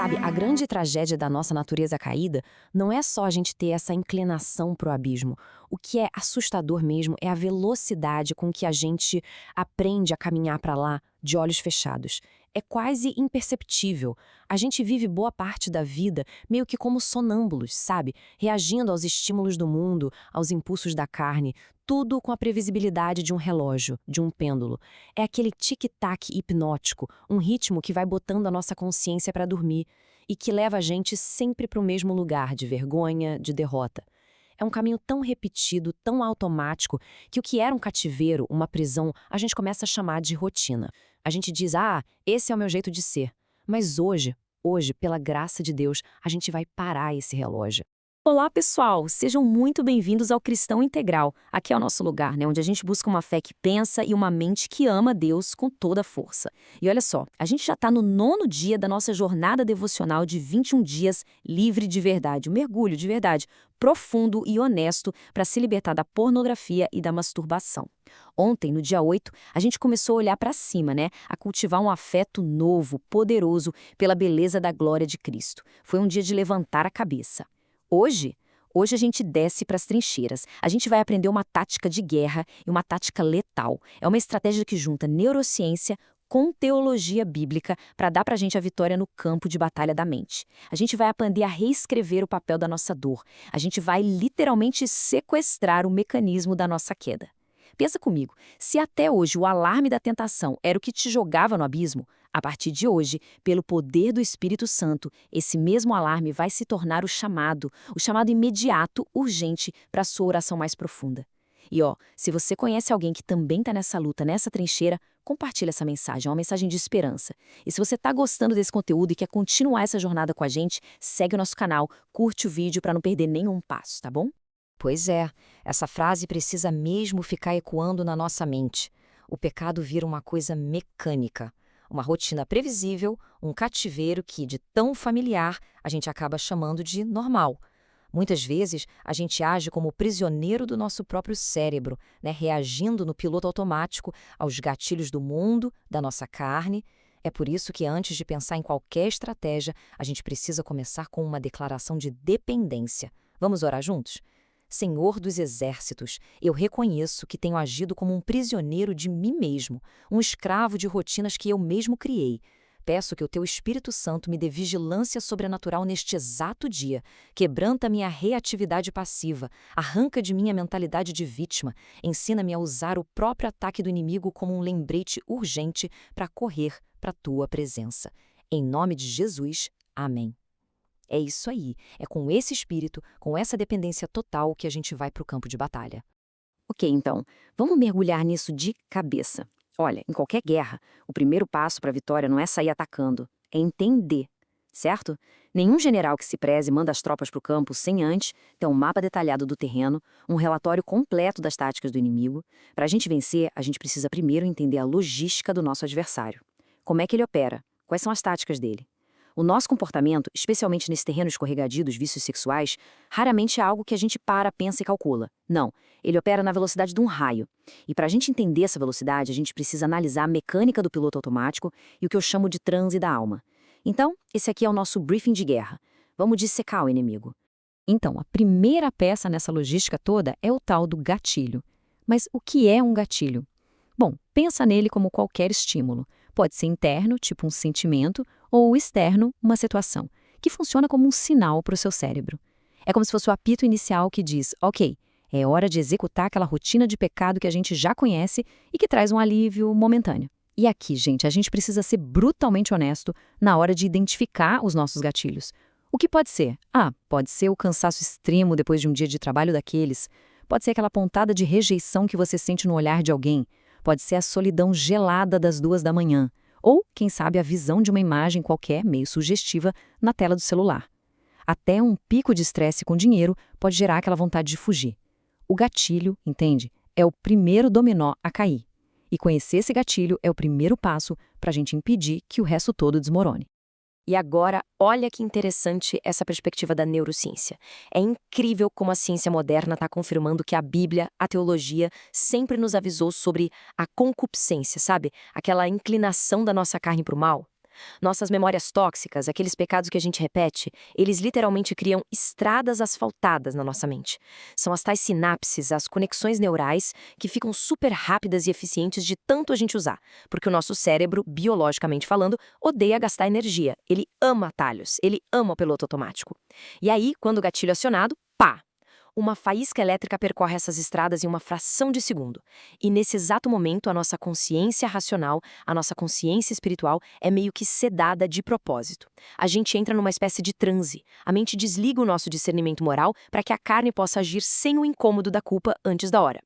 Sabe, a grande tragédia da nossa natureza caída não é só a gente ter essa inclinação pro abismo. O que é assustador mesmo é a velocidade com que a gente aprende a caminhar para lá de olhos fechados. É quase imperceptível. A gente vive boa parte da vida meio que como sonâmbulos, sabe? Reagindo aos estímulos do mundo, aos impulsos da carne, tudo com a previsibilidade de um relógio, de um pêndulo. É aquele tic-tac hipnótico, um ritmo que vai botando a nossa consciência para dormir e que leva a gente sempre para o mesmo lugar de vergonha, de derrota. É um caminho tão repetido, tão automático, que o que era um cativeiro, uma prisão, a gente começa a chamar de rotina. A gente diz, esse é o meu jeito de ser. Mas hoje, pela graça de Deus, a gente vai parar esse relógio. Olá, pessoal! Sejam muito bem-vindos ao Cristão Integral. Aqui é o nosso lugar, onde a gente busca uma fé que pensa e uma mente que ama Deus com toda a força. E olha só, a gente já está no 9º dia da nossa jornada devocional de 21 dias livre de verdade, um mergulho de verdade, profundo e honesto para se libertar da pornografia e da masturbação. Ontem, no dia 8, a gente começou a olhar para cima, a cultivar um afeto novo, poderoso, pela beleza da glória de Cristo. Foi um dia de levantar a cabeça. Hoje a gente desce para as trincheiras. A gente vai aprender uma tática de guerra e uma tática letal. É uma estratégia que junta neurociência com teologia bíblica para dar para a gente a vitória no campo de batalha da mente. A gente vai aprender a reescrever o papel da nossa dor. A gente vai literalmente sequestrar o mecanismo da nossa queda. Pensa comigo, se até hoje o alarme da tentação era o que te jogava no abismo, a partir de hoje, pelo poder do Espírito Santo, esse mesmo alarme vai se tornar o chamado imediato, urgente, para a sua oração mais profunda. E se você conhece alguém que também está nessa luta, nessa trincheira, compartilha essa mensagem, é uma mensagem de esperança. E se você está gostando desse conteúdo e quer continuar essa jornada com a gente, segue o nosso canal, curte o vídeo para não perder nenhum passo, tá bom? Pois é, essa frase precisa mesmo ficar ecoando na nossa mente. O pecado vira uma coisa mecânica, uma rotina previsível, um cativeiro que, de tão familiar, a gente acaba chamando de normal. Muitas vezes, a gente age como prisioneiro do nosso próprio cérebro, reagindo no piloto automático aos gatilhos do mundo, da nossa carne. É por isso que, antes de pensar em qualquer estratégia, a gente precisa começar com uma declaração de dependência. Vamos orar juntos? Senhor dos exércitos, eu reconheço que tenho agido como um prisioneiro de mim mesmo, um escravo de rotinas que eu mesmo criei. Peço que o Teu Espírito Santo me dê vigilância sobrenatural neste exato dia, quebranta minha reatividade passiva, arranca de mim a mentalidade de vítima, ensina-me a usar o próprio ataque do inimigo como um lembrete urgente para correr para a Tua presença. Em nome de Jesus, amém. É isso aí, é com esse espírito, com essa dependência total que a gente vai para o campo de batalha. Ok, então, vamos mergulhar nisso de cabeça. Olha, em qualquer guerra, o primeiro passo para a vitória não é sair atacando, é entender, certo? Nenhum general que se preze manda as tropas para o campo sem antes ter um mapa detalhado do terreno, um relatório completo das táticas do inimigo. Para a gente vencer, a gente precisa primeiro entender a logística do nosso adversário. Como é que ele opera? Quais são as táticas dele? O nosso comportamento, especialmente nesse terreno escorregadio dos vícios sexuais, raramente é algo que a gente pensa e calcula. Não, ele opera na velocidade de um raio. E para a gente entender essa velocidade, a gente precisa analisar a mecânica do piloto automático e o que eu chamo de transe da alma. Então, esse aqui é o nosso briefing de guerra. Vamos dissecar o inimigo. Então, a primeira peça nessa logística toda é o tal do gatilho. Mas o que é um gatilho? Bom, pensa nele como qualquer estímulo. Pode ser interno, tipo um sentimento, ou externo, uma situação, que funciona como um sinal para o seu cérebro. É como se fosse o apito inicial que diz, ok, é hora de executar aquela rotina de pecado que a gente já conhece e que traz um alívio momentâneo. E aqui, gente, a gente precisa ser brutalmente honesto na hora de identificar os nossos gatilhos. O que pode ser? Pode ser o cansaço extremo depois de um dia de trabalho daqueles. Pode ser aquela pontada de rejeição que você sente no olhar de alguém. Pode ser a solidão gelada das 2 da manhã. Ou, quem sabe, a visão de uma imagem qualquer, meio sugestiva, na tela do celular. Até um pico de estresse com dinheiro pode gerar aquela vontade de fugir. O gatilho, entende? É o primeiro dominó a cair. E conhecer esse gatilho é o primeiro passo para a gente impedir que o resto todo desmorone. E agora, olha que interessante essa perspectiva da neurociência. É incrível como a ciência moderna está confirmando que a Bíblia, a teologia, sempre nos avisou sobre a concupiscência, sabe? Aquela inclinação da nossa carne para o mal. Nossas memórias tóxicas, aqueles pecados que a gente repete, eles literalmente criam estradas asfaltadas na nossa mente. São as tais sinapses, as conexões neurais, que ficam super rápidas e eficientes de tanto a gente usar, porque o nosso cérebro, biologicamente falando, odeia gastar energia. Ele ama atalhos, ele ama o piloto automático. E aí, quando o gatilho é acionado, pá! Uma faísca elétrica percorre essas estradas em uma fração de segundo. E nesse exato momento, a nossa consciência racional, a nossa consciência espiritual é meio que sedada de propósito. A gente entra numa espécie de transe. A mente desliga o nosso discernimento moral para que a carne possa agir sem o incômodo da culpa antes da hora.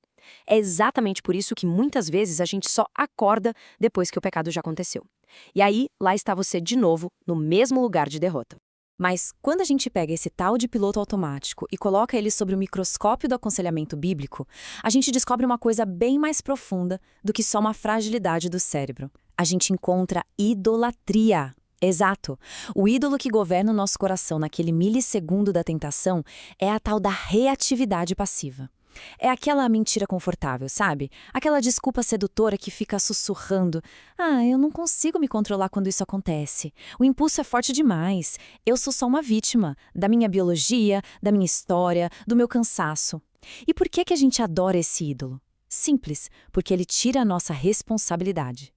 É exatamente por isso que muitas vezes a gente só acorda depois que o pecado já aconteceu. E aí, lá está você de novo, no mesmo lugar de derrota. Mas quando a gente pega esse tal de piloto automático e coloca ele sobre o microscópio do aconselhamento bíblico, a gente descobre uma coisa bem mais profunda do que só uma fragilidade do cérebro. A gente encontra idolatria. Exato. O ídolo que governa o nosso coração naquele milissegundo da tentação é a tal da reatividade passiva. É aquela mentira confortável, sabe? Aquela desculpa sedutora que fica sussurrando. Eu não consigo me controlar quando isso acontece. O impulso é forte demais. Eu sou só uma vítima da minha biologia, da minha história, do meu cansaço. E por que a gente adora esse ídolo? Simples, porque ele tira a nossa responsabilidade.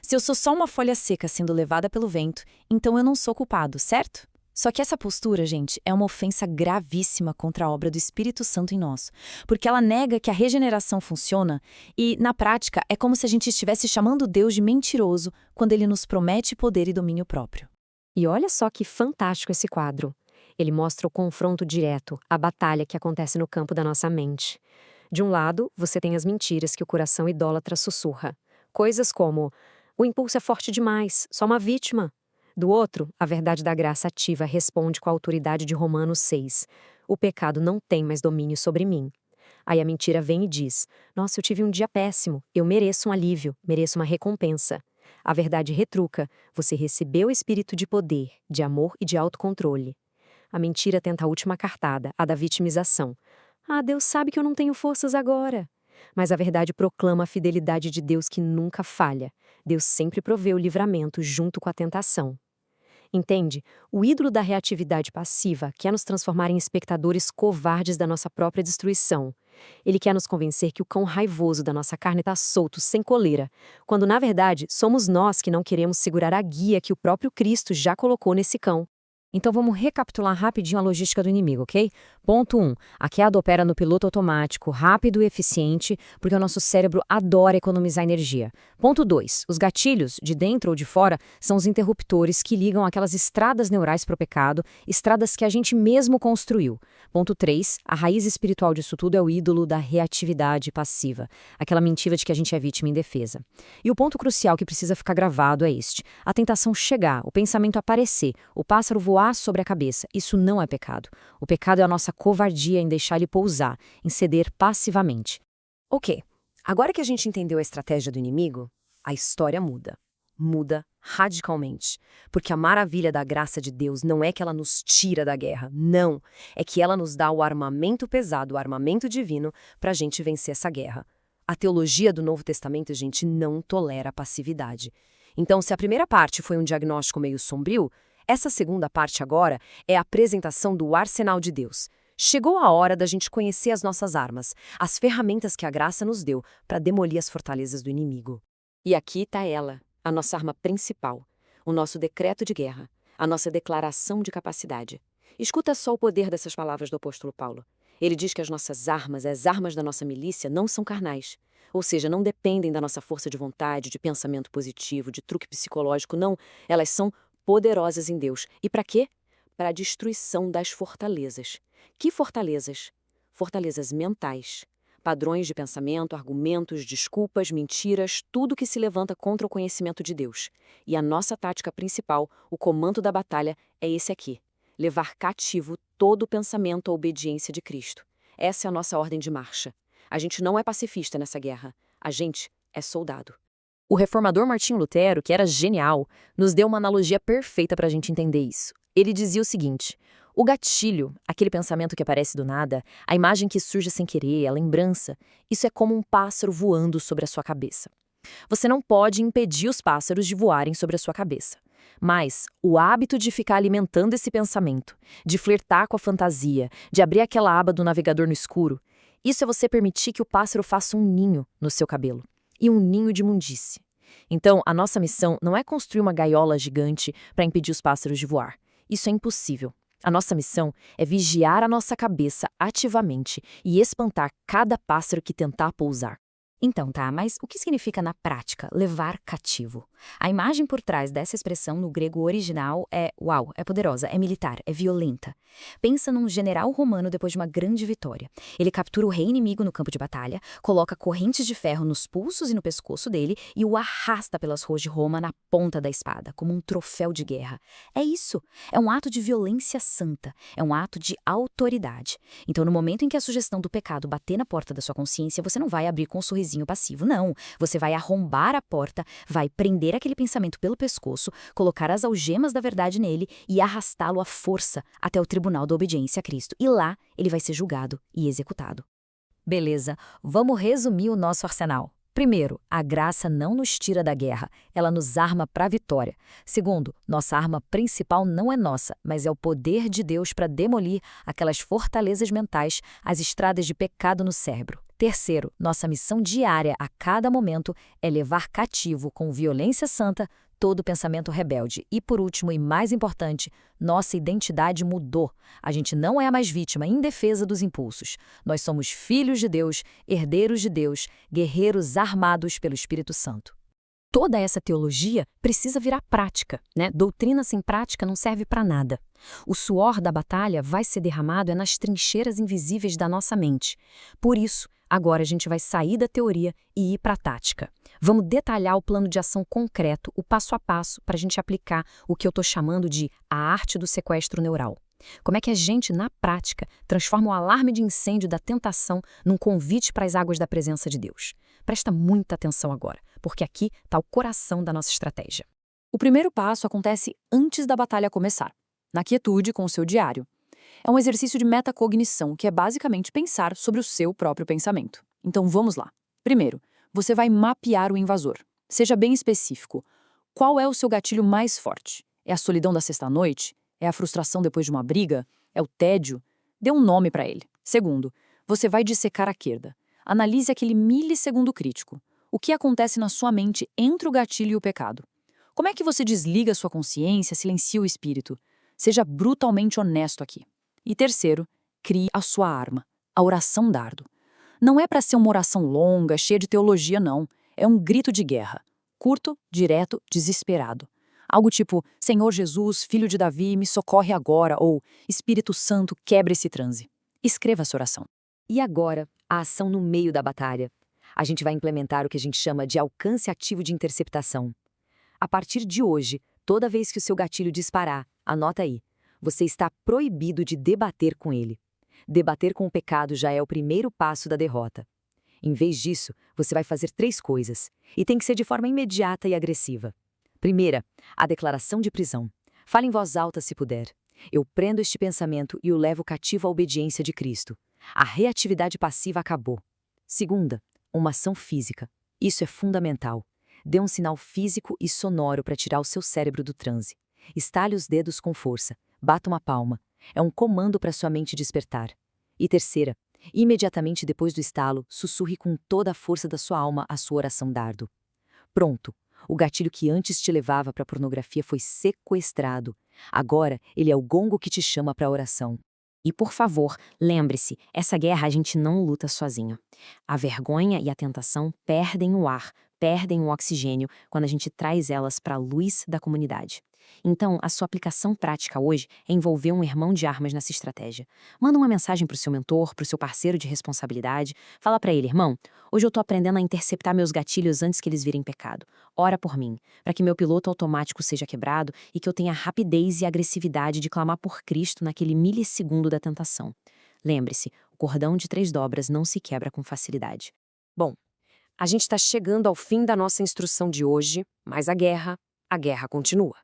Se eu sou só uma folha seca sendo levada pelo vento, então eu não sou culpado, certo? Só que essa postura, gente, é uma ofensa gravíssima contra a obra do Espírito Santo em nós, porque ela nega que a regeneração funciona e, na prática, é como se a gente estivesse chamando Deus de mentiroso quando ele nos promete poder e domínio próprio. E olha só que fantástico esse quadro. Ele mostra o confronto direto, a batalha que acontece no campo da nossa mente. De um lado, você tem as mentiras que o coração idólatra sussurra. Coisas como: o impulso é forte demais, só uma vítima. Do outro, a verdade da graça ativa responde com a autoridade de Romanos 6. O pecado não tem mais domínio sobre mim. Aí a mentira vem e diz: nossa, eu tive um dia péssimo, eu mereço um alívio, mereço uma recompensa. A verdade retruca: você recebeu o espírito de poder, de amor e de autocontrole. A mentira tenta a última cartada, a da vitimização. Deus sabe que eu não tenho forças agora. Mas a verdade proclama a fidelidade de Deus que nunca falha. Deus sempre provê o livramento junto com a tentação. Entende? O ídolo da reatividade passiva quer nos transformar em espectadores covardes da nossa própria destruição. Ele quer nos convencer que o cão raivoso da nossa carne está solto, sem coleira, quando na verdade somos nós que não queremos segurar a guia que o próprio Cristo já colocou nesse cão. Então vamos recapitular rapidinho a logística do inimigo, ok? Ponto 1. A queda opera no piloto automático, rápido e eficiente, porque o nosso cérebro adora economizar energia. Ponto 2. Os gatilhos, de dentro ou de fora, são os interruptores que ligam aquelas estradas neurais para o pecado, estradas que a gente mesmo construiu. Ponto 3. A raiz espiritual disso tudo é o ídolo da reatividade passiva, aquela mentira de que a gente é vítima indefesa. E o ponto crucial que precisa ficar gravado é este: a tentação chegar, o pensamento aparecer, o pássaro voar sobre a cabeça. Isso não é pecado. O pecado é a nossa covardia em deixar ele pousar, em ceder passivamente. Ok, agora que a gente entendeu a estratégia do inimigo, a história muda. Muda radicalmente. Porque a maravilha da graça de Deus não é que ela nos tira da guerra, não. É que ela nos dá o armamento pesado, o armamento divino, para a gente vencer essa guerra. A teologia do Novo Testamento, gente, não tolera a passividade. Então, se a primeira parte foi um diagnóstico meio sombrio, essa segunda parte agora é a apresentação do arsenal de Deus. Chegou a hora da gente conhecer as nossas armas, as ferramentas que a graça nos deu para demolir as fortalezas do inimigo. E aqui está ela, a nossa arma principal, o nosso decreto de guerra, a nossa declaração de capacidade. Escuta só o poder dessas palavras do apóstolo Paulo. Ele diz que as nossas armas, as armas da nossa milícia, não são carnais. Ou seja, não dependem da nossa força de vontade, de pensamento positivo, de truque psicológico, não. Elas são poderosas em Deus. E para quê? Para a destruição das fortalezas. Que fortalezas? Fortalezas mentais. Padrões de pensamento, argumentos, desculpas, mentiras, tudo que se levanta contra o conhecimento de Deus. E a nossa tática principal, o comando da batalha, é esse aqui: levar cativo todo o pensamento à obediência de Cristo. Essa é a nossa ordem de marcha. A gente não é pacifista nessa guerra. A gente é soldado. O reformador Martinho Lutero, que era genial, nos deu uma analogia perfeita para a gente entender isso. Ele dizia o seguinte: o gatilho, aquele pensamento que aparece do nada, a imagem que surge sem querer, a lembrança, isso é como um pássaro voando sobre a sua cabeça. Você não pode impedir os pássaros de voarem sobre a sua cabeça. Mas o hábito de ficar alimentando esse pensamento, de flertar com a fantasia, de abrir aquela aba do navegador no escuro, isso é você permitir que o pássaro faça um ninho no seu cabelo. E um ninho de imundície. Então, a nossa missão não é construir uma gaiola gigante para impedir os pássaros de voar. Isso é impossível. A nossa missão é vigiar a nossa cabeça ativamente e espantar cada pássaro que tentar pousar. Então, tá, mas o que significa na prática levar cativo? A imagem por trás dessa expressão no grego original é poderosa, é militar, é violenta. Pensa num general romano depois de uma grande vitória. Ele captura o rei inimigo no campo de batalha, coloca correntes de ferro nos pulsos e no pescoço dele e o arrasta pelas ruas de Roma na ponta da espada, como um troféu de guerra. É isso, é um ato de violência santa, é um ato de autoridade. Então, no momento em que a sugestão do pecado bater na porta da sua consciência, você não vai abrir com um sorrisinho passivo, não. Você vai arrombar a porta, vai prender aquele pensamento pelo pescoço, colocar as algemas da verdade nele e arrastá-lo à força até o tribunal da obediência a Cristo. E lá ele vai ser julgado e executado. Beleza, vamos resumir o nosso arsenal. Primeiro, a graça não nos tira da guerra, ela nos arma para a vitória. Segundo, nossa arma principal não é nossa, mas é o poder de Deus para demolir aquelas fortalezas mentais, as estradas de pecado no cérebro. Terceiro, nossa missão diária a cada momento é levar cativo com violência santa todo pensamento rebelde. E por último e mais importante, nossa identidade mudou. A gente não é mais vítima indefesa dos impulsos. Nós somos filhos de Deus, herdeiros de Deus, guerreiros armados pelo Espírito Santo. Toda essa teologia precisa virar prática, né? Doutrina sem prática não serve para nada. O suor da batalha vai ser derramado nas trincheiras invisíveis da nossa mente. Por isso, agora a gente vai sair da teoria e ir para a tática. Vamos detalhar o plano de ação concreto, o passo a passo, para a gente aplicar o que eu estou chamando de a arte do sequestro neural. Como é que a gente, na prática, transforma o alarme de incêndio da tentação num convite para as águas da presença de Deus? Presta muita atenção agora, porque aqui está o coração da nossa estratégia. O primeiro passo acontece antes da batalha começar, na quietude com o seu diário. É um exercício de metacognição, que é basicamente pensar sobre o seu próprio pensamento. Então vamos lá. Primeiro, você vai mapear o invasor. Seja bem específico. Qual é o seu gatilho mais forte? É a solidão da sexta-noite? É a frustração depois de uma briga? É o tédio? Dê um nome para ele. Segundo, você vai dissecar a querda. Analise aquele milissegundo crítico. O que acontece na sua mente entre o gatilho e o pecado? Como é que você desliga a sua consciência, silencia o espírito? Seja brutalmente honesto aqui. E terceiro, crie a sua arma, a oração dardo. Não é para ser uma oração longa, cheia de teologia, não. É um grito de guerra. Curto, direto, desesperado. Algo tipo, Senhor Jesus, filho de Davi, me socorre agora, ou Espírito Santo, quebra esse transe. Escreva essa oração. E agora, a ação no meio da batalha. A gente vai implementar o que a gente chama de alcance ativo de interceptação. A partir de hoje, toda vez que o seu gatilho disparar, anota aí, você está proibido de debater com ele. Debater com o pecado já é o primeiro passo da derrota. Em vez disso, você vai fazer 3 coisas, e tem que ser de forma imediata e agressiva. Primeira, a declaração de prisão. Fale em voz alta se puder. Eu prendo este pensamento e o levo cativo à obediência de Cristo. A reatividade passiva acabou. Segunda, uma ação física. Isso é fundamental. Dê um sinal físico e sonoro para tirar o seu cérebro do transe. Estale os dedos com força. Bata uma palma. É um comando para sua mente despertar. E terceira, imediatamente depois do estalo, sussurre com toda a força da sua alma a sua oração dardo. Pronto. O gatilho que antes te levava para a pornografia foi sequestrado. Agora, ele é o gongo que te chama para a oração. E, por favor, lembre-se, essa guerra a gente não luta sozinho. A vergonha e a tentação perdem o ar, perdem o oxigênio quando a gente traz elas para a luz da comunidade. Então, a sua aplicação prática hoje é envolver um irmão de armas nessa estratégia. Manda uma mensagem para o seu mentor, para o seu parceiro de responsabilidade. Fala para ele, irmão, hoje eu estou aprendendo a interceptar meus gatilhos antes que eles virem pecado. Ora por mim, para que meu piloto automático seja quebrado e que eu tenha a rapidez e a agressividade de clamar por Cristo naquele milissegundo da tentação. Lembre-se, o cordão de 3 dobras não se quebra com facilidade. Bom, a gente está chegando ao fim da nossa instrução de hoje, mas a guerra continua.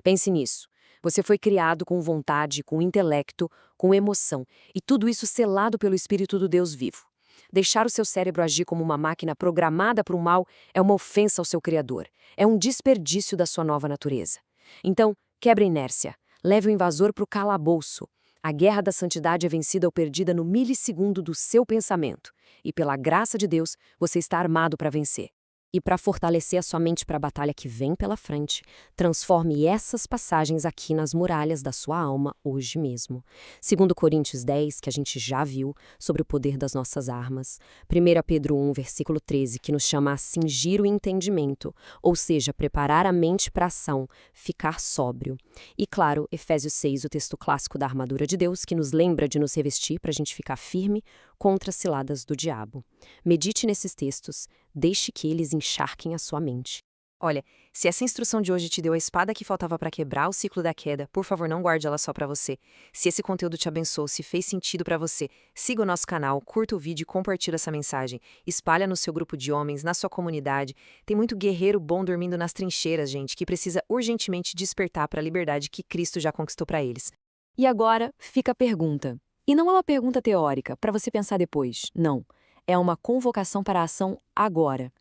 Pense nisso. Você foi criado com vontade, com intelecto, com emoção, e tudo isso selado pelo Espírito do Deus vivo. Deixar o seu cérebro agir como uma máquina programada para o mal é uma ofensa ao seu Criador. É um desperdício da sua nova natureza. Então, quebre a inércia. Leve o invasor para o calabouço. A guerra da santidade é vencida ou perdida no milissegundo do seu pensamento. E pela graça de Deus, você está armado para vencer. E para fortalecer a sua mente para a batalha que vem pela frente, transforme essas passagens aqui nas muralhas da sua alma hoje mesmo. 2 Coríntios 10, que a gente já viu, sobre o poder das nossas armas. 1 Pedro 1, versículo 13, que nos chama a cingir o entendimento, ou seja, preparar a mente para a ação, ficar sóbrio. E claro, Efésios 6, o texto clássico da armadura de Deus, que nos lembra de nos revestir para a gente ficar firme contra as ciladas do diabo. Medite nesses textos, deixe que eles encharquem a sua mente. Olha, se essa instrução de hoje te deu a espada que faltava para quebrar o ciclo da queda, por favor, não guarde ela só para você. Se esse conteúdo te abençoou, se fez sentido para você, siga o nosso canal, curta o vídeo e compartilhe essa mensagem. Espalha no seu grupo de homens, na sua comunidade. Tem muito guerreiro bom dormindo nas trincheiras, gente, que precisa urgentemente despertar para a liberdade que Cristo já conquistou para eles. E agora fica a pergunta. E não é uma pergunta teórica, para você pensar depois. Não. É uma convocação para a ação agora.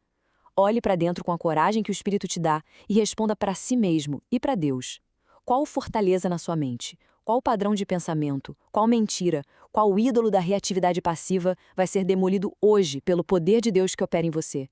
Olhe para dentro com a coragem que o Espírito te dá e responda para si mesmo e para Deus. Qual fortaleza na sua mente? Qual padrão de pensamento? Qual mentira? Qual ídolo da reatividade passiva vai ser demolido hoje pelo poder de Deus que opera em você?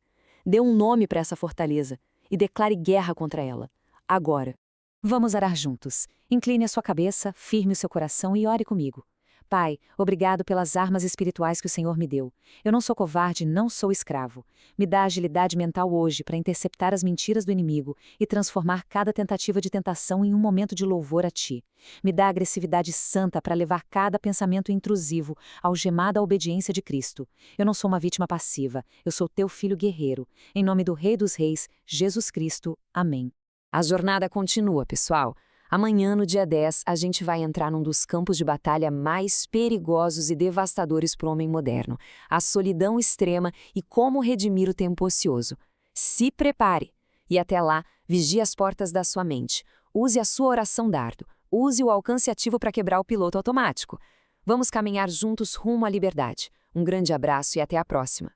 Dê um nome para essa fortaleza e declare guerra contra ela. Agora. Vamos orar juntos. Incline a sua cabeça, firme o seu coração e ore comigo. Pai, obrigado pelas armas espirituais que o Senhor me deu. Eu não sou covarde, não sou escravo. Me dá agilidade mental hoje para interceptar as mentiras do inimigo e transformar cada tentativa de tentação em um momento de louvor a Ti. Me dá agressividade santa para levar cada pensamento intrusivo algemado à obediência de Cristo. Eu não sou uma vítima passiva, eu sou Teu filho guerreiro. Em nome do Rei dos Reis, Jesus Cristo. Amém. A jornada continua, pessoal. Amanhã, no dia 10, a gente vai entrar num dos campos de batalha mais perigosos e devastadores para o homem moderno, a solidão extrema e como redimir o tempo ocioso. Se prepare! E até lá, vigie as portas da sua mente. Use a sua oração dardo. Use o alcance ativo para quebrar o piloto automático. Vamos caminhar juntos rumo à liberdade. Um grande abraço e até a próxima.